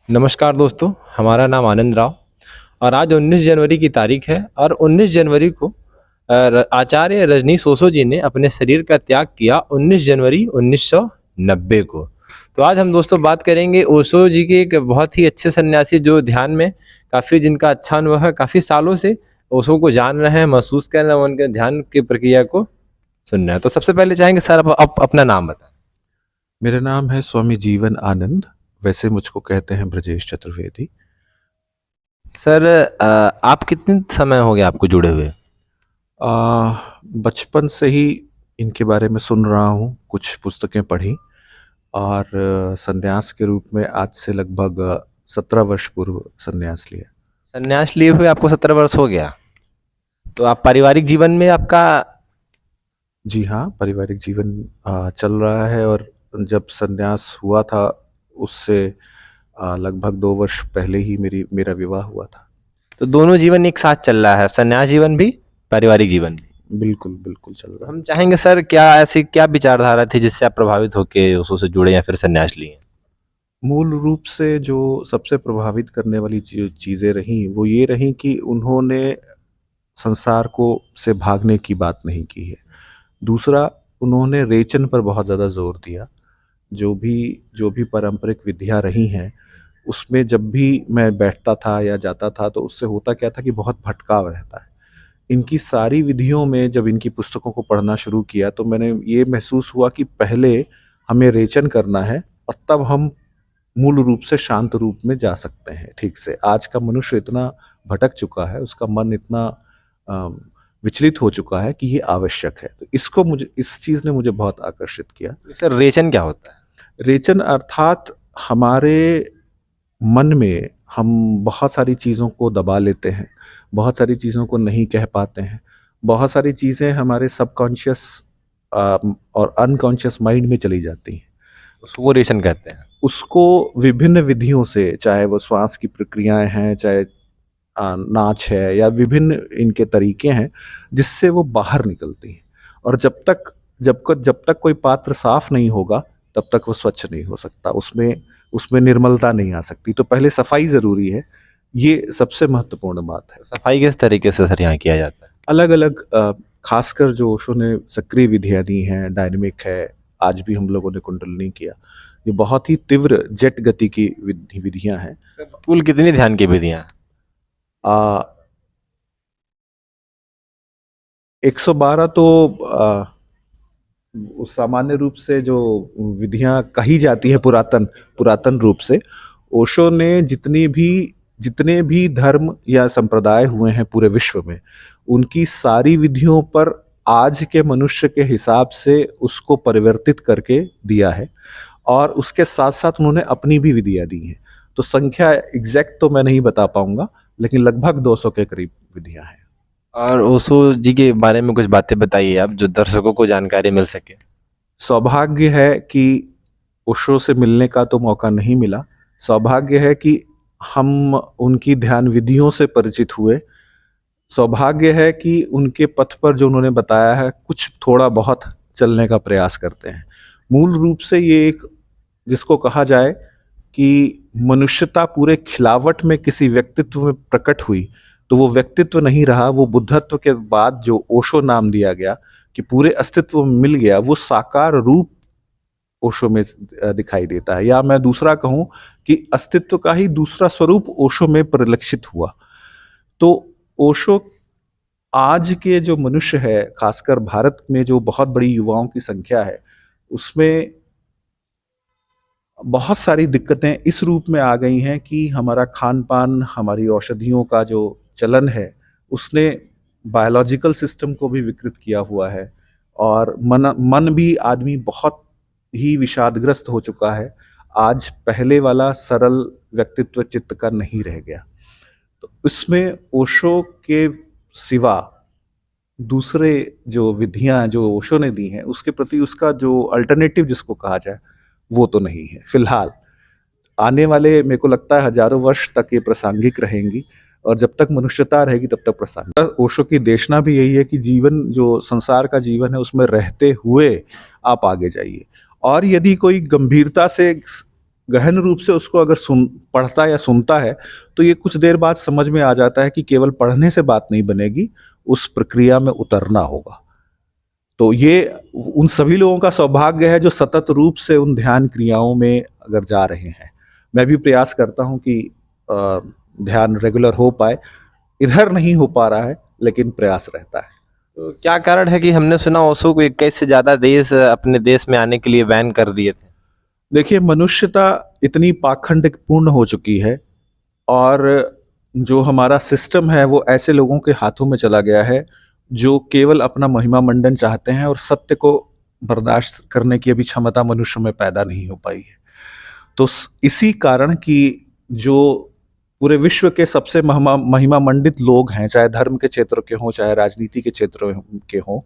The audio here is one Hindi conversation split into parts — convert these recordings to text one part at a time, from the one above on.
नमस्कार दोस्तों, हमारा नाम आनंद राव और आज 19 जनवरी की तारीख है और 19 जनवरी को आचार्य रजनीश ओशो जी ने अपने शरीर का त्याग किया 19 जनवरी 1990 को। तो आज हम दोस्तों बात करेंगे ओशो जी के एक बहुत ही अच्छे सन्यासी जो ध्यान में काफ़ी जिनका अच्छा अनुभव है, काफ़ी सालों से ओशो को जान रहे हैं, महसूस कर रहे हैं, उनके ध्यान की प्रक्रिया को सुन रहे हैं। तो सबसे पहले चाहेंगे सर आप अपना नाम बताएं। मेरा नाम है स्वामी जीवन आनंद। वैसे मुझको कहते हैं ब्रजेश चतुर्वेदी। सर आप कितने समय हो गया आपको जुड़े हुए? बचपन से ही इनके बारे में सुन रहा हूँ, कुछ पुस्तकें पढ़ी और संन्यास के रूप में आज से लगभग 17 वर्ष पूर्व संन्यास लिया। संन्यास लिए हुए आपको 17 वर्ष हो गया। तो आप पारिवारिक जीवन में आपका जी हाँ, पारिवारिक जीवन चल रहा है और जब संन्यास हुआ था उससे लगभग 2 वर्ष पहले ही मेरा विवाह हुआ था। तो दोनों जीवन एक साथ चल रहा है, संन्यास जीवन भी, पारिवारिक जीवन भी। बिल्कुल, बिल्कुल चल रहा है। हम चाहेंगे सर क्या ऐसी क्या विचारधारा थी जिससे आप प्रभावित होके ओशो से जुड़े या फिर संन्यास लिए? मूल रूप से जो सबसे प्रभावित करने वाली चीज़ें रहीं वो ये रहीं कि उन्होंने संसार को से भागने की बात नहीं की है। दूसरा, उन्होंने रेचन पर बहुत ज़्यादा ज़ोर दिया। जो भी पारंपरिक विधियाँ रही हैं, उसमें जब भी मैं बैठता था या जाता था तो उससे होता क्या था कि बहुत भटकाव रहता है। इनकी सारी विधियों में जब इनकी पुस्तकों को पढ़ना शुरू किया तो मैंने ये महसूस हुआ कि पहले हमें रेचन करना है और तब हम मूल रूप से शांत रूप में जा सकते हैं ठीक से। आज का मनुष्य इतना भटक चुका है, उसका मन इतना अ, विचलित हो चुका है कि ये आवश्यक है। तो इस चीज़ ने मुझे बहुत आकर्षित किया। सर रेचन क्या होता है? रेचन अर्थात हमारे मन में हम बहुत सारी चीज़ों को दबा लेते हैं, बहुत सारी चीज़ों को नहीं कह पाते हैं, बहुत सारी चीज़ें हमारे सबकॉन्शियस और अनकॉन्शियस माइंड में चली जाती हैं। उसको वो रेचन कहते हैं। उसको विभिन्न विधियों से, चाहे वो श्वास की प्रक्रियाएँ हैं, चाहे नाच है या विभिन्न इनके तरीके हैं, जिससे वो बाहर निकलती हैं। और जब तक कोई पात्र साफ नहीं होगा, तब तक वो स्वच्छ नहीं हो सकता, उसमें उसमें निर्मलता नहीं आ सकती। तो पहले सफाई ज़रूरी है, ये सबसे महत्वपूर्ण बात है। सफाई किस तरीके से सर यहाँ किया जाता है? अलग-अलग खासकर जो ओशो ने सक्रिय विधियाँ दी हैं, डायनामिक है, आज भी हम लोगों ने कुंडलिनी किया। ये बहुत ही तीव्र जेट गति की विधियाँ हैं। सर कुल कितनी ध्यान की विधियाँ हैं? 112 तो सामान्य रूप से जो विधियां कही जाती है पुरातन रूप से, ओशो ने जितने भी धर्म या संप्रदाय हुए हैं पूरे विश्व में, उनकी सारी विधियों पर आज के मनुष्य के हिसाब से उसको परिवर्तित करके दिया है और उसके साथ साथ उन्होंने अपनी भी विधियां दी हैं। तो संख्या एग्जैक्ट तो मैं नहीं बता पाऊंगा, लेकिन लगभग 200 के करीब विधियां हैं। और ओशो जी के बारे में कुछ बातें बताइए आप जो दर्शकों को जानकारी मिल सके। सौभाग्य है कि ओशो से मिलने का तो मौका नहीं मिला। सौभाग्य है कि हम उनकी ध्यान विधियों से परिचित हुए। सौभाग्य है कि उनके पथ पर जो उन्होंने बताया है, कुछ थोड़ा बहुत चलने का प्रयास करते हैं। मूल रूप से ये एक, जिसको कहा जाए कि मनुष्यता पूरे खिलावट में किसी व्यक्तित्व में प्रकट हुई, तो वो व्यक्तित्व नहीं रहा, वो बुद्धत्व के बाद जो ओशो नाम दिया गया कि पूरे अस्तित्व में मिल गया, वो साकार रूप ओशो में दिखाई देता है। या मैं दूसरा कहूं कि अस्तित्व का ही दूसरा स्वरूप ओशो में परिलक्षित हुआ। तो ओशो आज के जो मनुष्य है, खासकर भारत में जो बहुत बड़ी युवाओं की संख्या है, उसमें बहुत सारी दिक्कतें इस रूप में आ गई हैं कि हमारा खान-पान, हमारी औषधियों का जो चलन है, उसने बायोलॉजिकल सिस्टम को भी विकृत किया हुआ है और मन भी आदमी बहुत ही विषादग्रस्त हो चुका है। आज पहले वाला सरल व्यक्तित्व चित्त का नहीं रह गया। तो इसमें ओशो के सिवा दूसरे जो विधियाँ जो ओशो ने दी हैं, उसके प्रति उसका जो अल्टरनेटिव जिसको कहा जाए, वो तो नहीं है फिलहाल। आने वाले मेरे को लगता है हजारों वर्ष तक ये प्रासंगिक रहेंगी और जब तक मनुष्यता रहेगी तब तक प्रासंगिक। ओशो की देशना भी यही है कि जीवन जो संसार का जीवन है उसमें रहते हुए आप आगे जाइए और यदि कोई गंभीरता से गहन रूप से उसको अगर पढ़ता या सुनता है तो ये कुछ देर बाद समझ में आ जाता है कि केवल पढ़ने से बात नहीं बनेगी, उस प्रक्रिया में उतरना होगा। तो ये उन सभी लोगों का सौभाग्य है जो सतत रूप से उन ध्यान क्रियाओं में अगर जा रहे हैं। मैं भी प्रयास करता हूं कि ध्यान रेगुलर हो पाए, इधर नहीं हो पा रहा है लेकिन प्रयास रहता है। तो क्या कारण है कि हमने सुना ओशो को 21 से ज्यादा देश अपने देश में आने के लिए बैन कर दिए थे? देखिए, मनुष्यता इतनी पाखंडपूर्ण हो चुकी है और जो हमारा सिस्टम है वो ऐसे लोगों के हाथों में चला गया है जो केवल अपना महिमा मंडन चाहते हैं और सत्य को बर्दाश्त करने की अभी क्षमता मनुष्य में पैदा नहीं हो पाई है। तो इसी कारण कि जो पूरे विश्व के सबसे महिमा मंडित लोग हैं, चाहे धर्म के क्षेत्र के हों चाहे राजनीति के क्षेत्र के हों,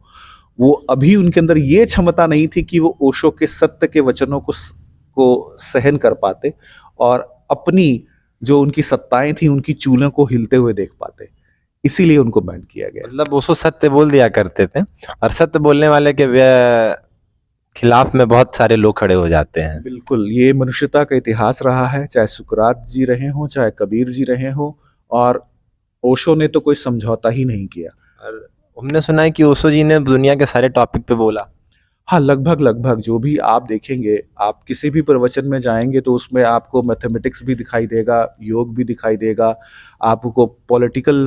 वो अभी उनके अंदर ये क्षमता नहीं थी कि वो ओशो के सत्य के वचनों को सहन कर पाते और अपनी जो उनकी सत्ताएं थी उनकी चूल्हों को हिलते हुए देख पाते। इसीलिए उनको बैन किया गया। मतलब ओशो सत्य बोल दिया करते थे और सत्य बोलने वाले के खिलाफ में बहुत सारे लोग खड़े हो जाते हैं। बिल्कुल, ये मनुष्यता का इतिहास रहा है, चाहे सुकरात जी रहे हों चाहे कबीर जी रहे हों, और ओशो ने तो कोई समझौता ही नहीं किया। और हमने सुना है कि ओशो जी ने दुनिया के सारे टॉपिक पे बोला। हाँ, लगभग जो भी आप देखेंगे, आप किसी भी प्रवचन में जाएंगे तो उसमें आपको मैथमेटिक्स भी दिखाई देगा, योग भी दिखाई देगा, आपको पॉलिटिकल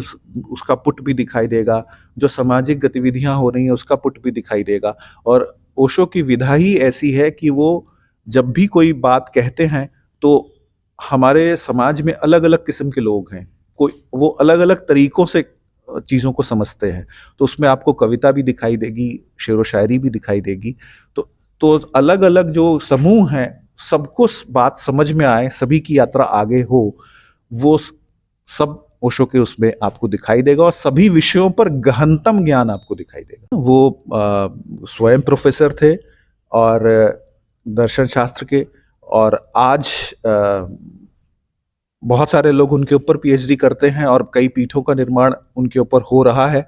उसका पुट भी दिखाई देगा, जो सामाजिक गतिविधियां हो रही हैं उसका पुट भी दिखाई देगा। और ओशो की विधा ही ऐसी है कि वो जब भी कोई बात कहते हैं तो हमारे समाज में अलग अलग किस्म के लोग हैं, वो अलग अलग तरीकों से चीज़ों को समझते हैं। तो उसमें आपको कविता भी दिखाई देगी, शेर व शायरी भी दिखाई देगी। तो अलग अलग जो समूह हैं, सबको बात समझ में आए, सभी की यात्रा आगे हो, वो सब ओशो के उसमें आपको दिखाई देगा और सभी विषयों पर गहनतम ज्ञान आपको दिखाई देगा। वो स्वयं प्रोफेसर थे और दर्शन शास्त्र के, और आज बहुत सारे लोग उनके ऊपर पीएचडी करते हैं और कई पीठों का निर्माण उनके ऊपर हो रहा है।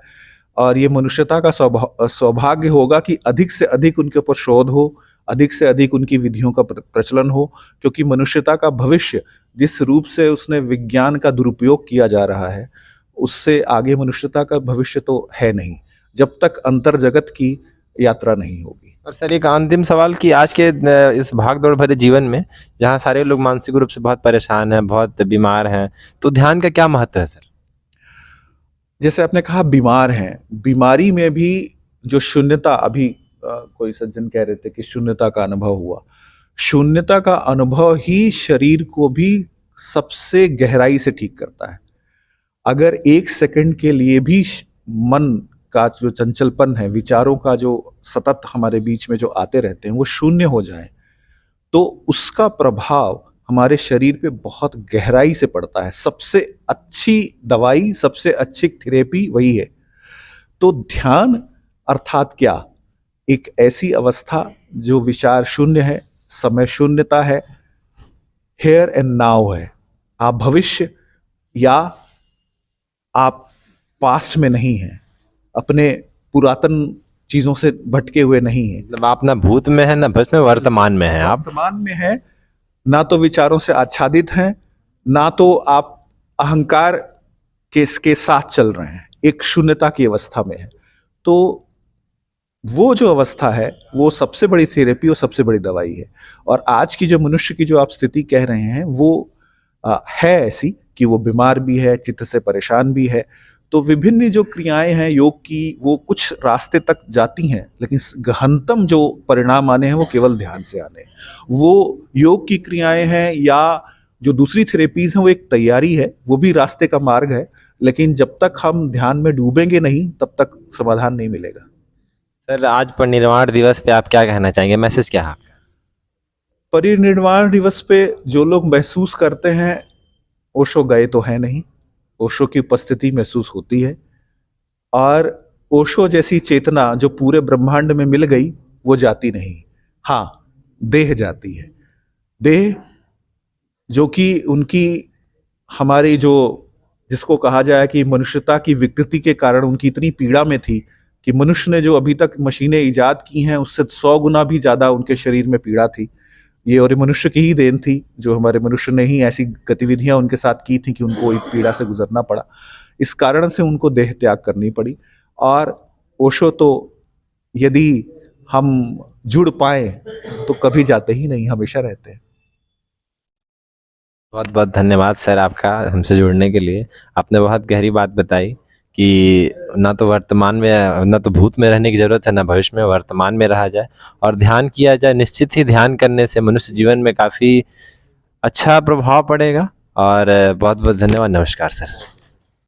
और ये मनुष्यता का सौभाग्य होगा कि अधिक से अधिक उनके ऊपर शोध हो, अधिक से अधिक उनकी विधियों का प्रचलन हो, क्योंकि मनुष्यता का भविष्य जिस रूप से उसने विज्ञान का दुरुपयोग किया जा रहा है, उससे आगे मनुष्यता का भविष्य तो है नहीं, जब तक अंतर जगत की यात्रा नहीं होगी। और सर एक अंतिम सवाल कि आज के इस भाग दौड़ भरे जीवन में जहाँ सारे लोग मानसिक रूप से बहुत परेशान हैं, बहुत बीमार हैं, तो ध्यान का क्या महत्व है सर? जैसे आपने कहा बीमार हैं, बीमारी में भी जो शून्यता, अभी कोई सज्जन कह रहे थे कि शून्यता का अनुभव हुआ, शून्यता का अनुभव ही शरीर को भी सबसे गहराई से ठीक करता है। अगर एक सेकंड के लिए भी मन का जो चंचलपन है, विचारों का जो सतत हमारे बीच में जो आते रहते हैं, वो शून्य हो जाए तो उसका प्रभाव हमारे शरीर पे बहुत गहराई से पड़ता है। सबसे अच्छी दवाई, सबसे अच्छी थेरेपी वही है। तो ध्यान अर्थात क्या? एक ऐसी अवस्था जो विचार शून्य है, समय शून्यता है, हेयर एंड नाउ है। आप भविष्य या आप पास्ट में नहीं हैं, अपने पुरातन चीजों से भटके हुए नहीं हैं। मतलब आप ना भूत में है ना भविष्य में, वर्तमान में है। आप वर्तमान में है, ना तो विचारों से आच्छादित हैं, ना तो आप अहंकार के साथ चल रहे हैं, एक शून्यता की अवस्था में है। तो वो जो अवस्था है वो सबसे बड़ी थेरेपी और सबसे बड़ी दवाई है। और आज की जो मनुष्य की जो आप स्थिति कह रहे हैं वो है ऐसी कि वो बीमार भी है, चित्त से परेशान भी है। तो विभिन्न जो क्रियाएं हैं योग की, वो कुछ रास्ते तक जाती हैं, लेकिन गहनतम जो परिणाम आने हैं वो केवल ध्यान से आने हैं। वो योग की क्रियाएं हैं या जो दूसरी थेरेपीज हैं वो एक तैयारी है, वो भी रास्ते का मार्ग है, लेकिन जब तक हम ध्यान में डूबेंगे नहीं तब तक समाधान नहीं मिलेगा। सर आज परिनिर्वाण दिवस पे आप क्या कहना चाहेंगे, मैसेज क्या है? परिनिर्वाण दिवस पे जो लोग महसूस करते हैं, ओशो गए तो है नहीं, ओशो की उपस्थिति महसूस होती है। और ओशो जैसी चेतना जो पूरे ब्रह्मांड में मिल गई वो जाती नहीं। हाँ, देह जाती है। देह जो कि उनकी, हमारी जो, जिसको कहा जाए कि मनुष्यता की विकृति के कारण उनकी इतनी पीड़ा में थी कि मनुष्य ने जो अभी तक मशीनें इजाद की हैं उससे 100 गुना भी ज्यादा उनके शरीर में पीड़ा थी। ये और ये मनुष्य की ही देन थी, जो हमारे मनुष्य ने ही ऐसी गतिविधियां उनके साथ की थी कि उनको एक पीड़ा से गुजरना पड़ा। इस कारण से उनको देह त्याग करनी पड़ी। और ओशो तो यदि हम जुड़ पाए तो कभी जाते ही नहीं, हमेशा रहते हैं। बहुत बहुत धन्यवाद सर आपका हमसे जुड़ने के लिए। आपने बहुत गहरी बात बताई कि ना तो वर्तमान में, ना तो भूत में रहने की ज़रूरत है, ना भविष्य में, वर्तमान में रहा जाए और ध्यान किया जाए। निश्चित ही ध्यान करने से मनुष्य जीवन में काफ़ी अच्छा प्रभाव पड़ेगा। और बहुत बहुत धन्यवाद। नमस्कार सर।